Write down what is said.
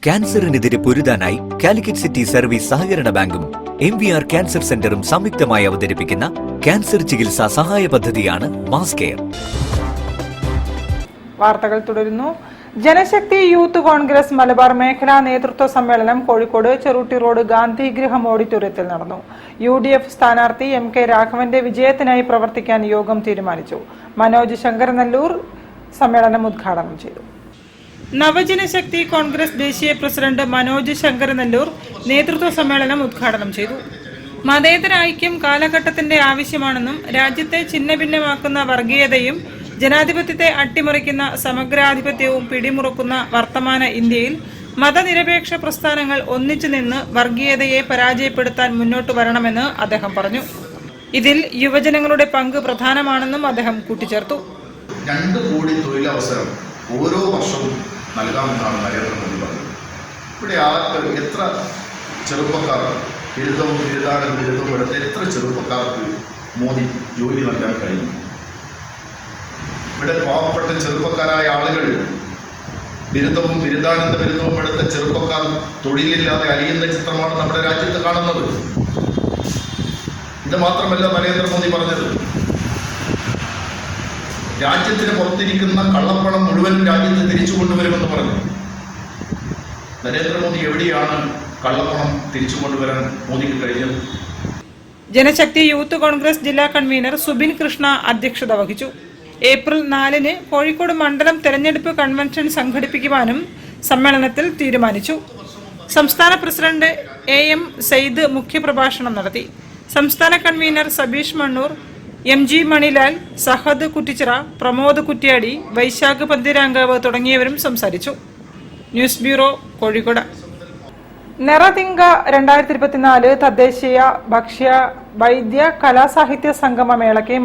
ക്യാൻസറിനെതിരെ പൊരുതാനായി Calicut city service സഹകരണ ബാങ്കും MVR cancer സെന്ററും സംയുക്തമായി അവതരിപ്പിക്കുന്ന ക്യാൻസർ ചികിത്സാ സഹായ പദ്ധതിയാണ് മാസ് കെയർ. വാർത്തകൾ തുടരുന്നു. ജനശക്തി യൂത്ത് കോൺഗ്രസ് മലബാർ മേഖലാ നേതൃത്വ സമ്മേളനം കോഴിക്കോട് ചെറുട്ടി റോഡ് ഗാന്ധിഗൃഹം ഓഡിറ്റോറിയത്തിൽ നടന്നു. UDF സ്ഥാനാർത്ഥി MK രാഘവന്റെ വിജയത്തിനായി പ്രവർത്തിക്കാൻ യോഗം തീരുമാനിച്ചു. മനോജ് ശങ്കരനല്ലൂർ സമ്മേളനം ഉദ്ഘാടനം ചെയ്തു. നവജനശക്തി കോൺഗ്രസ് ദേശീയ പ്രസിഡന്റ് മനോജ് ശങ്കരനല്ലൂർ നേതൃത്വ സമ്മേളനം ഉദ്ഘാടനം ചെയ്തു. മതേതര ഐക്യം കാലഘട്ടത്തിന്റെ ആവശ്യമാണെന്നും രാജ്യത്തെ ഛിന്നഭിന്നമാക്കുന്ന വർഗീയതയും ജനാധിപത്യത്തെ അട്ടിമറിക്കുന്ന സമഗ്രാധിപത്യവും പിടിമുറുക്കുന്ന വർത്തമാന ഇന്ത്യയിൽ മതനിരപേക്ഷ പ്രസ്ഥാനങ്ങൾ ഒന്നിച്ചു നിന്ന് വർഗീയതയെ പരാജയപ്പെടുത്താൻ മുന്നോട്ട് വരണമെന്ന് അദ്ദേഹം പറഞ്ഞു. ഇതിൽ യുവജനങ്ങളുടെ പങ്ക് പ്രധാനമാണെന്നും അദ്ദേഹം കൂട്ടിച്ചേർത്തു. 2 കോടി തൊഴിലവസരം ഓരോ വർഷവും നൽകാമെന്നാണ് നരേന്ദ്രമോദി പറഞ്ഞത്. ഇവിടെ എത്ര ചെറുപ്പക്കാർ ബിരുദവും എടുത്ത എത്ര ചെറുപ്പക്കാർക്ക് മോദി ജോലി നൽകാൻ കഴിയും? ഇവിടെ പാവപ്പെട്ട ചെറുപ്പക്കാരായ ആളുകൾ ബിരുദവും ബിരുദാനന്ദ ബിരുദവും എടുത്ത ചെറുപ്പക്കാർ തൊഴിലില്ലാതെ അലിയുന്ന ചിത്രമാണ് നമ്മുടെ രാജ്യത്ത് കാണുന്നത്. ഇത് മാത്രമല്ല നരേന്ദ്രമോദി പറഞ്ഞത്, രാജ്യത്തിന് പുറത്തിരിക്കുന്ന കള്ളപ്പണം മുഴുവൻ രാജ്യത്ത് തിരിച്ചു കൊണ്ടുവരുമെന്ന് പറഞ്ഞു. നരേന്ദ്രമോദി എവിടെയാണ് കള്ളപ്പണം തിരിച്ചു കൊണ്ടുവരാൻ മോദിക്ക് കഴിഞ്ഞത്? ജനശക്തി യൂത്ത് കോൺഗ്രസ് ജില്ലാ കൺവീനർ സുബിൻ കൃഷ്ണ അധ്യക്ഷത വഹിച്ചു. ഏപ്രിൽ 4-ന് കോഴിക്കോട് മണ്ഡലം തെരഞ്ഞെടുപ്പ് കൺവെൻഷൻ സംഘടിപ്പിക്കുവാനും സമ്മേളനത്തിൽ തീരുമാനിച്ചു. സംസ്ഥാന പ്രസിഡന്റ് AM സയ്യിദ് മുഖ്യപ്രഭാഷണം നടത്തി. സംസ്ഥാന കൺവീനർ സബീഷ് മണ്ണൂർ, MG മണിലാൽ, സഹദ് കുറ്റിച്ചിറ, പ്രമോദ് കുറ്റ്യാടി, വൈശാഖ് പന്തിരാങ്കാവ് തുടങ്ങിയവരും സംസാരിച്ചു. News bureau, Kozhikode. നിറതിങ്ക 2024 തദ്ദേശീയ ഭക്ഷ്യ വൈദ്യ കലാസാഹിത്യ സംഗമ മേളയ്ക്ക്